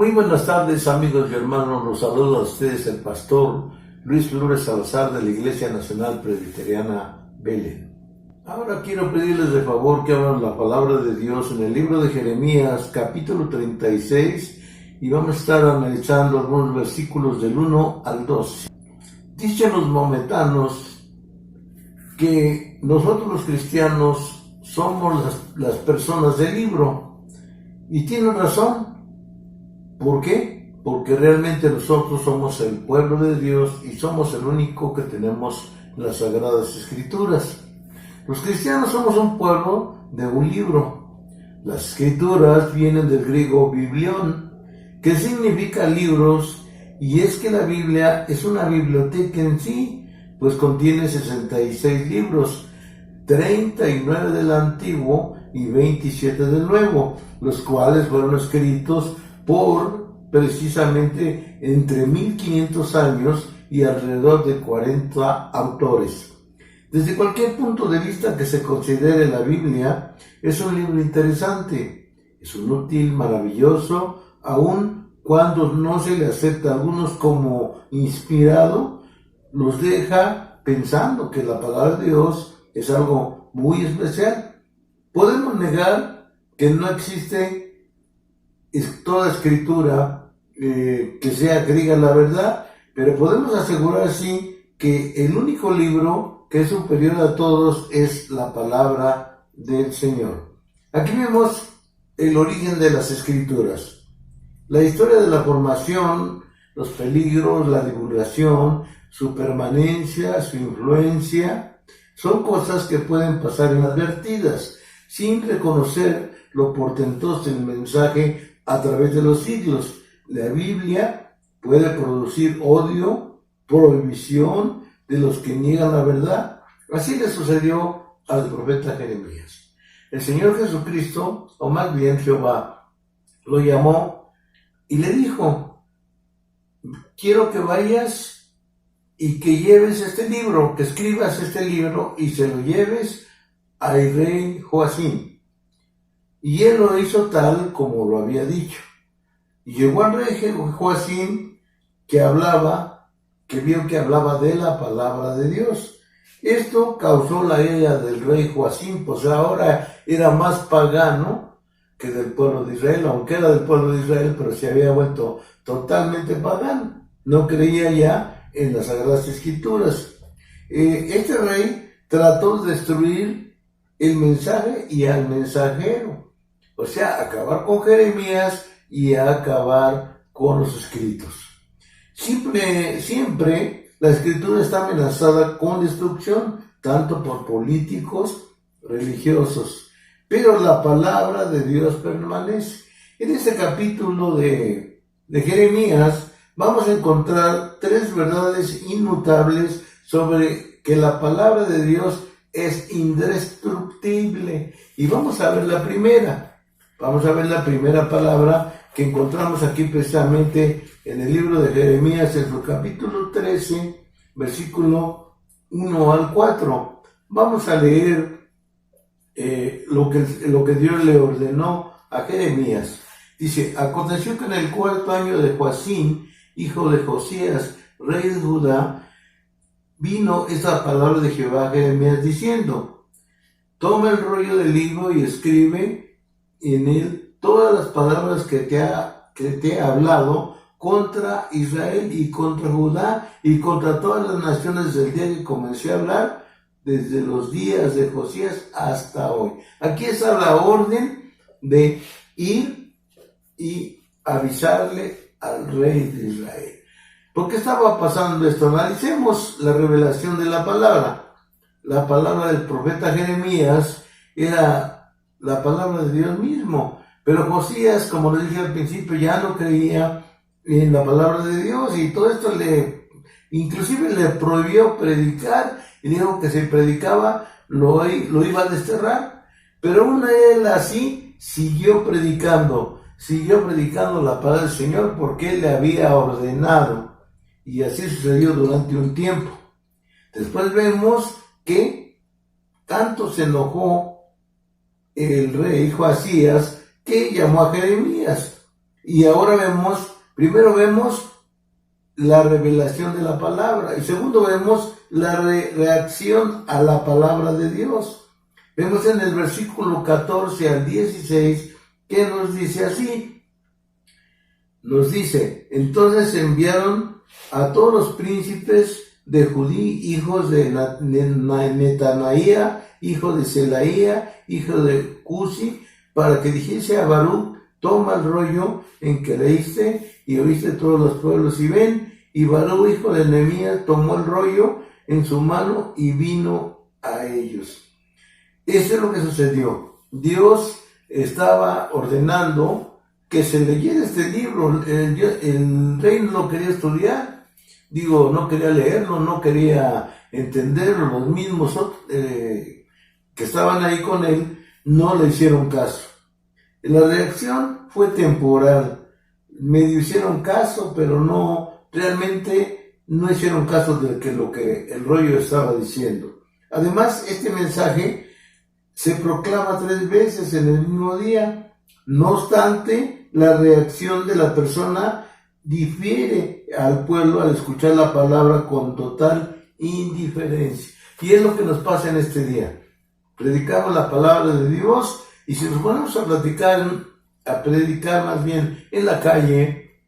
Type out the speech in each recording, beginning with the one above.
Muy buenas tardes, amigos y hermanos. Los saludo a ustedes el pastor Luis Flores Salazar de la Iglesia Nacional Presbiteriana Belén. Ahora quiero pedirles de favor que abran la palabra de Dios en el libro de Jeremías, capítulo 36, y vamos a estar analizando algunos versículos del 1 al 12. Dicen los maometanos que nosotros los cristianos somos las personas del libro, y tienen razón. ¿Por qué? Porque realmente nosotros somos el pueblo de Dios y somos el único que tenemos las Sagradas Escrituras. Los cristianos somos un pueblo de un libro. Las Escrituras vienen del griego biblión, que significa libros, y es que la Biblia es una biblioteca en sí, pues contiene 66 libros, 39 del Antiguo y 27 del Nuevo, los cuales fueron escritos por precisamente entre 1500 años y alrededor de 40 autores. Desde cualquier punto de vista que se considere la Biblia, es un libro interesante, es un útil, maravilloso, aun cuando no se le acepta a algunos como inspirado, nos deja pensando que la palabra de Dios es algo muy especial. Podemos negar que no existe toda escritura que diga la verdad, pero podemos asegurar sí que el único libro que es superior a todos es la palabra del Señor. Aquí vemos el origen de las escrituras, la historia de la formación, los peligros, la divulgación, su permanencia, su influencia, son cosas que pueden pasar inadvertidas, sin reconocer lo portentoso del mensaje a través de los siglos. La Biblia puede producir odio, prohibición de los que niegan la verdad. Así le sucedió al profeta Jeremías. El Señor Jesucristo, o más bien Jehová, lo llamó y le dijo: quiero que vayas y que lleves este libro, que escribas este libro y se lo lleves al rey Joacim. Y él lo hizo tal como lo había dicho. Y llegó al rey Joacim, que vio que hablaba de la palabra de Dios. Esto causó la ira del rey Joacim, pues ahora era más pagano que del pueblo de Israel, aunque era del pueblo de Israel, pero se había vuelto totalmente pagano. No creía ya en las Sagradas Escrituras. Este rey trató de destruir el mensaje y al mensajero. O sea, acabar con Jeremías y acabar con los escritos. Siempre la escritura está amenazada con destrucción, tanto por políticos, religiosos, pero la palabra de Dios permanece. En este capítulo de Jeremías vamos a encontrar tres verdades inmutables sobre que la palabra de Dios es indestructible. Y vamos a ver la primera. Vamos a ver la primera palabra que encontramos aquí precisamente en el libro de Jeremías, en su capítulo 13, versículo 1 al 4. Vamos a leer lo que Dios le ordenó a Jeremías. Dice: aconteció que en el 4º año de Joacim, hijo de Josías, rey de Judá, vino esta palabra de Jehová a Jeremías diciendo: toma el rollo del libro y escribe en él todas las palabras que te he hablado contra Israel y contra Judá y contra todas las naciones desde el día que comencé a hablar, desde los días de Josías hasta hoy. Aquí está la orden de ir y avisarle al rey de Israel. ¿Por qué estaba pasando esto? Analicemos la revelación de la palabra. La palabra del profeta Jeremías era la palabra de Dios mismo, pero Josías, como les dije al principio, ya no creía en la palabra de Dios, y todo esto inclusive le prohibió predicar, y dijo que si predicaba lo iba a desterrar. Pero aún él así siguió predicando la palabra del Señor, porque él le había ordenado, y así sucedió durante un tiempo. Después vemos que tanto se enojó el rey Joacías que llamó a Jeremías Y ahora primero vemos la revelación de la palabra y segundo vemos la reacción a la palabra de Dios. Vemos en el versículo 14 al 16 que nos dice así. Nos dice, entonces enviaron a todos los príncipes de Judí, hijos de Netanaía, hijo de Selaía, hijo de Cusi, para que dijese a Baruch, toma el rollo en que leíste y oíste todos los pueblos y ven. Y Baruch, hijo de Nehemías, tomó el rollo en su mano y vino a ellos. Eso es lo que sucedió. Dios estaba ordenando que se leyera este libro. El rey no lo quería estudiar, no quería leerlo, no quería entenderlo. Los mismos que estaban ahí con él no le hicieron caso. La reacción fue temporal. Medio hicieron caso, pero realmente no hicieron caso de lo que el rollo estaba diciendo. Además, este mensaje se proclama 3 veces en el mismo día. No obstante, la reacción de la persona difiere al pueblo al escuchar la palabra con total indiferencia. Y es lo que nos pasa en este día. Predicamos la palabra de Dios y si nos ponemos a predicar más bien en la calle,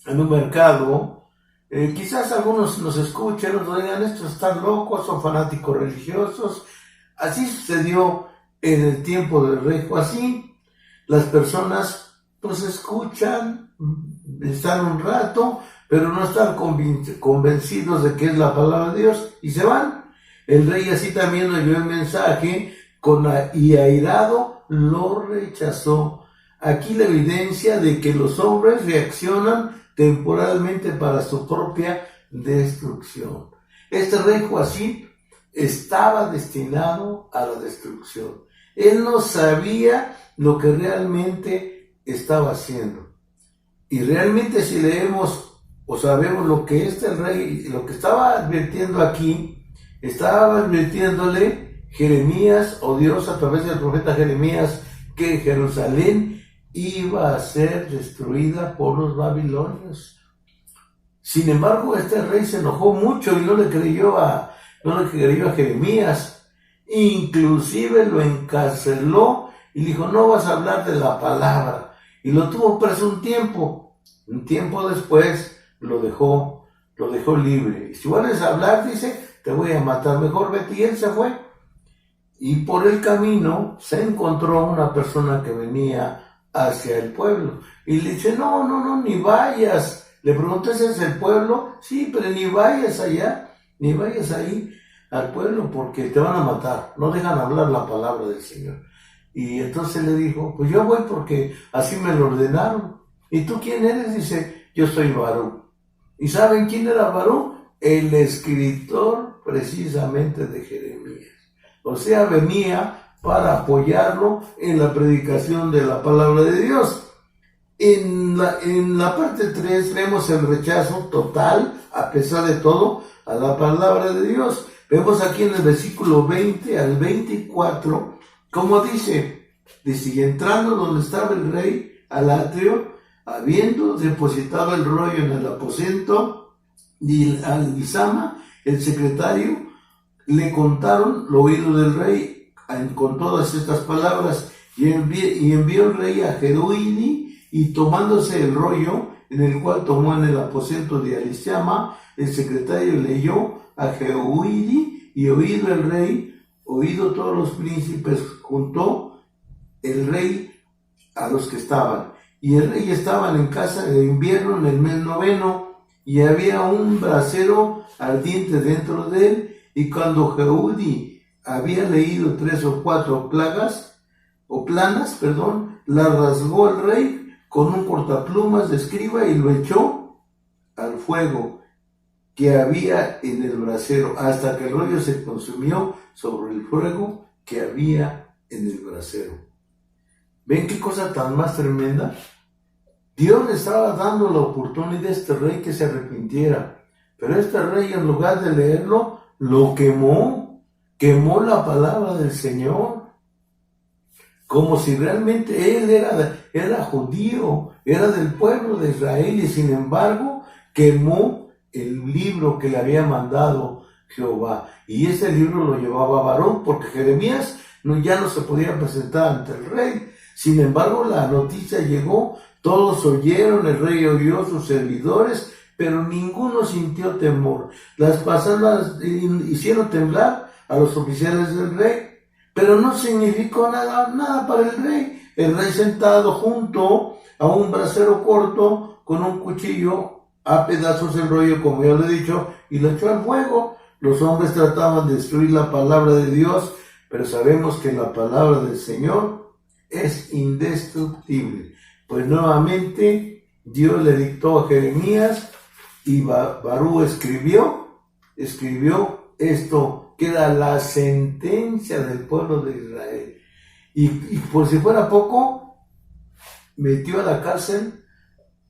en un mercado, quizás algunos nos escuchen, nos digan, estos están locos, son fanáticos religiosos. Así sucedió en el tiempo del rey Joacim. Las personas pues escuchan, están un rato, pero no están convencidos de que es la palabra de Dios y se van. El rey así también oyó el mensaje y airado lo rechazó. Aquí la evidencia de que los hombres reaccionan temporalmente para su propia destrucción. Este rey Joacim estaba destinado a la destrucción. Él no sabía lo que realmente estaba haciendo. Y realmente si leemos o sabemos lo que el rey, lo que estaba advirtiendo aquí, estaba advirtiéndole Jeremías o Dios a través del profeta Jeremías que Jerusalén iba a ser destruida por los babilonios. Sin embargo, este rey se enojó mucho y no le creyó a Jeremías. Inclusive lo encarceló y dijo, no vas a hablar de la palabra. Y lo tuvo preso un tiempo. Un tiempo después lo dejó libre. Y si vuelves a hablar, dice, te voy a matar, mejor vete. Y él se fue. Y por el camino se encontró una persona que venía hacia el pueblo. Y le dice, no, ni vayas. Le preguntó, ¿ese es el pueblo? Sí, pero ni vayas allá, ni vayas ahí al pueblo porque te van a matar. No dejan hablar la palabra del Señor. Y entonces le dijo, pues yo voy porque así me lo ordenaron. ¿Y tú quién eres? Dice, yo soy Baruch. ¿Y saben quién era Baruch? El escritor precisamente de Jeremías. O sea, venía para apoyarlo en la predicación de la palabra de Dios. En la parte 3 vemos el rechazo total, a pesar de todo, a la palabra de Dios. Vemos aquí en el versículo 20 al 24, como dice, y entrando donde estaba el rey al atrio, habiendo depositado el rollo en el aposento, y al Elisama, el secretario, le contaron lo oído del rey con todas estas palabras, y envió el rey a Jeruidi, y tomándose el rollo, en el cual tomó en el aposento de Elisama, el secretario leyó a Jehuidi, y oído el rey, oído todos los príncipes, juntó el rey a los que estaban. Y el rey estaba en casa de invierno en el mes 9, y había un brasero ardiente dentro de él, y cuando Jehudi había leído 3 o 4 planas, la rasgó el rey con un cortaplumas de escriba y lo echó al fuego que había en el brasero, hasta que el rollo se consumió sobre el fuego que había en el brasero. ¿Ven qué cosa tan más tremenda? Dios le estaba dando la oportunidad a este rey que se arrepintiera, pero este rey, en lugar de leerlo, lo quemó la palabra del Señor. como si realmente él era judío, era del pueblo de Israel, y sin embargo quemó el libro que le había mandado Jehová. Y ese libro lo llevaba Baruc, porque Jeremías ya no se podía presentar ante el rey. Sin embargo, la noticia llegó, todos oyeron, el rey oyó, sus servidores, pero ninguno sintió temor. Las palabras hicieron temblar a los oficiales del rey, pero no significó nada para el rey. El rey sentado junto a un brasero corto con un cuchillo a pedazos el rollo, como ya lo he dicho, y lo echó al fuego. Los hombres trataban de destruir la palabra de Dios, pero sabemos que la palabra del Señor es indestructible. Pues nuevamente Dios le dictó a Jeremías y Baruc escribió esto, que era la sentencia del pueblo de Israel. Y por si fuera poco, metió a la cárcel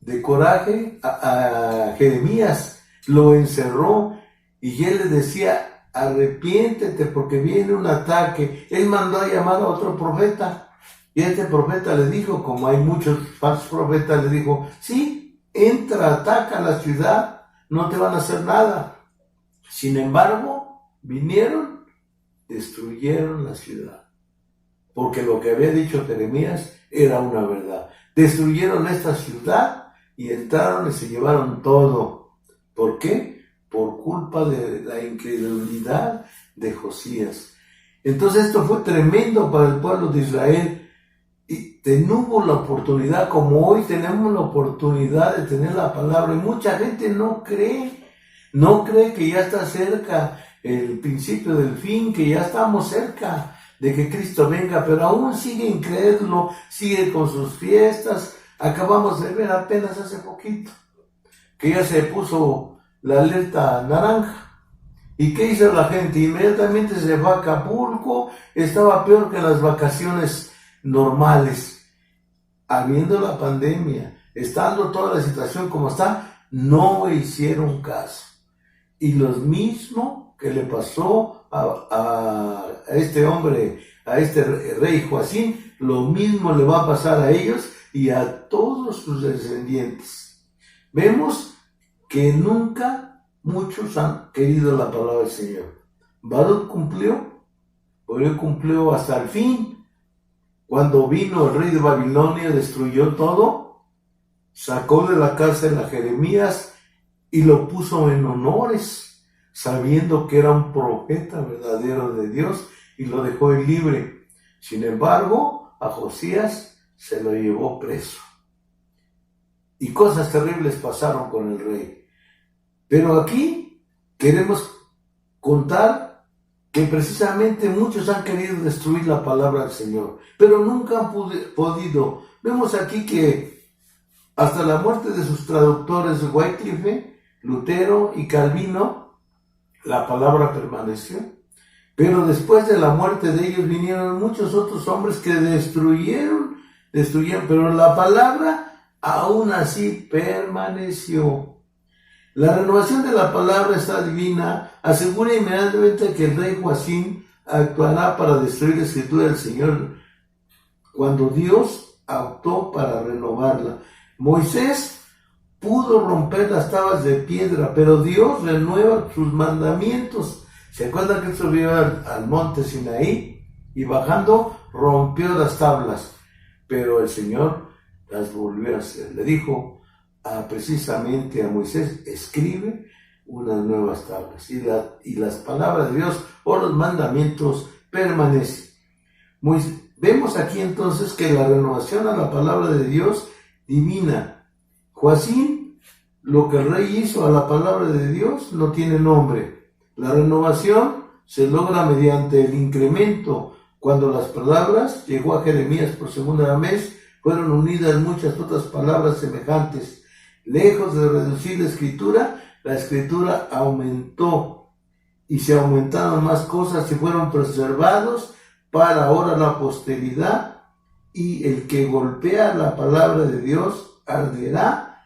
de coraje a Jeremías, lo encerró, y él le decía: arrepiéntete porque viene un ataque. Él mandó a llamar a otro profeta, y este profeta le dijo, como hay muchos falsos profetas, le dijo: sí, entra, ataca la ciudad, no te van a hacer nada. Sin embargo, vinieron, destruyeron la ciudad, porque lo que había dicho Jeremías era una verdad. Destruyeron esta ciudad y entraron y se llevaron todo. ¿Por qué? Por culpa de la incredulidad de Josías. Entonces esto fue tremendo para el pueblo de Israel, y tuvimos la oportunidad, como hoy tenemos la oportunidad de tener la palabra, y mucha gente no cree que ya está cerca el principio del fin, que ya estamos cerca de que Cristo venga, pero aún sigue incrédulo, sigue con sus fiestas. Acabamos de ver apenas hace poquito que ya se puso la alerta naranja. ¿Y qué hizo la gente? Inmediatamente se fue a Acapulco. Estaba peor que las vacaciones normales. Habiendo la pandemia, estando toda la situación como está, no hicieron caso. Y lo mismo que le pasó a este hombre, a este rey Joacim, lo mismo le va a pasar a ellos y a todos sus descendientes. Vemos que nunca muchos han querido la palabra del Señor. Baruc cumplió hasta el fin. Cuando vino el rey de Babilonia, destruyó todo, sacó de la cárcel a Jeremías y lo puso en honores, sabiendo que era un profeta verdadero de Dios, y lo dejó libre. Sin embargo, a Josías se lo llevó preso. Y cosas terribles pasaron con el rey. Pero aquí queremos contar que precisamente muchos han querido destruir la palabra del Señor, pero nunca han podido. Vemos aquí que hasta la muerte de sus traductores Wycliffe, Lutero y Calvino, la palabra permaneció. Pero después de la muerte de ellos vinieron muchos otros hombres que destruyeron, pero la palabra aún así permaneció. La renovación de la palabra está divina, asegura inmediatamente que el rey Joacim actuará para destruir la escritura del Señor cuando Dios optó para renovarla. Moisés pudo romper las tablas de piedra, pero Dios renueva sus mandamientos. ¿Se acuerdan que él subió al monte Sinaí y bajando rompió las tablas? Pero el Señor las volvió a hacer. Le dijo precisamente a Moisés: escribe unas nuevas tablas. Y las palabras de Dios o los mandamientos permanecen. Vemos aquí entonces que la renovación a la palabra de Dios divina. Joacim, lo que el rey hizo a la palabra de Dios, no tiene nombre. La renovación se logra mediante el incremento. Cuando las palabras llegó a Jeremías por segunda vez, fueron unidas muchas otras palabras semejantes. Lejos de reducir la escritura aumentó, y se aumentaron más cosas y fueron preservados para ahora la posteridad, y el que golpea la palabra de Dios arderá,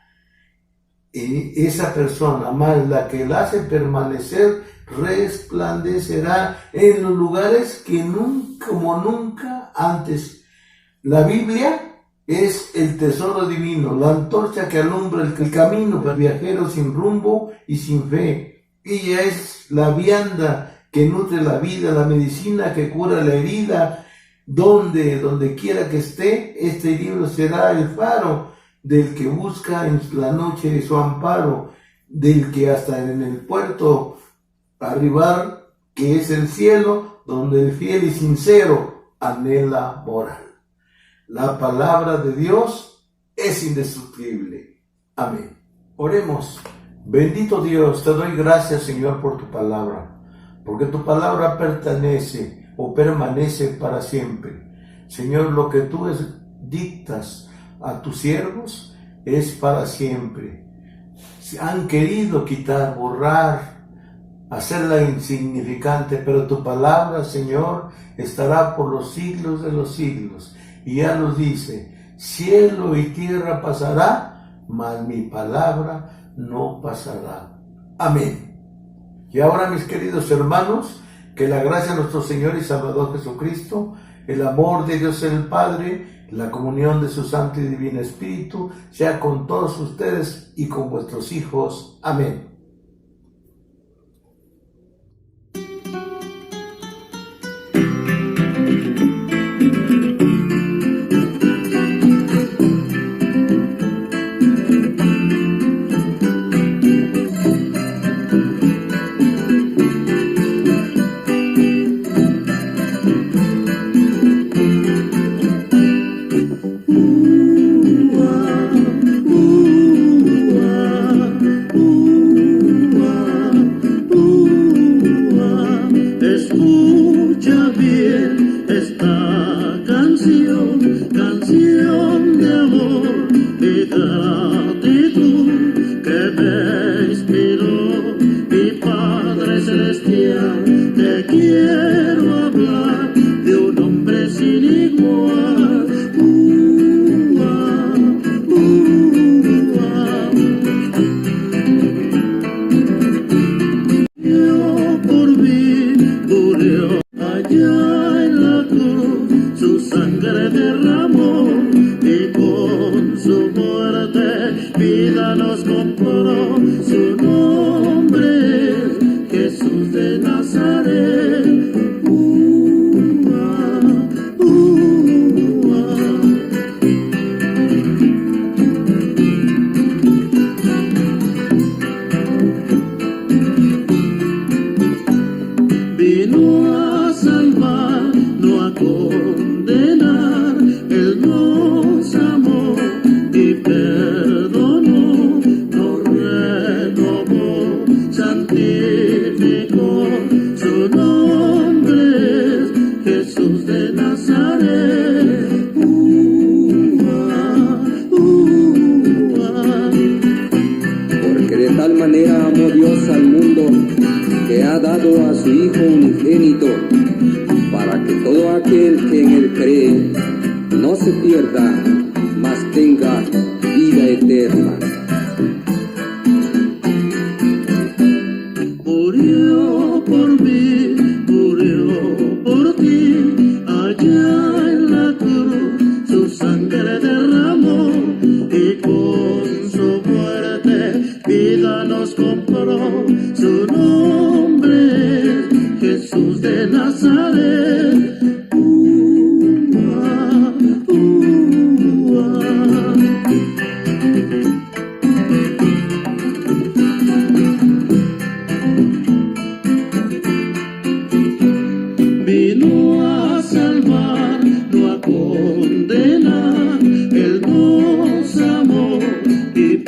y esa persona, más la que la hace permanecer, resplandecerá en los lugares que nunca, como nunca antes. La Biblia es el tesoro divino, la antorcha que alumbra el camino del viajero sin rumbo y sin fe. Ella es la vianda que nutre la vida, la medicina que cura la herida. Donde quiera que esté, este libro será el faro del que busca en la noche su amparo, del que hasta en el puerto arribar, que es el cielo, donde el fiel y sincero anhela morar. La palabra de Dios es indestructible. Amén. Oremos. Bendito Dios, te doy gracias, Señor, por tu palabra, porque tu palabra permanece para siempre. Señor, lo que tú dictas a tus siervos es para siempre. Han querido quitar, borrar, hacerla insignificante, pero tu palabra, Señor, estará por los siglos de los siglos. Y ya nos dice, cielo y tierra pasará, mas mi palabra no pasará. Amén. Y ahora, mis queridos hermanos, que la gracia de nuestro Señor y Salvador Jesucristo, el amor de Dios el Padre, la comunión de su Santo y Divino Espíritu, sea con todos ustedes y con vuestros hijos. Amén. Él nos amó y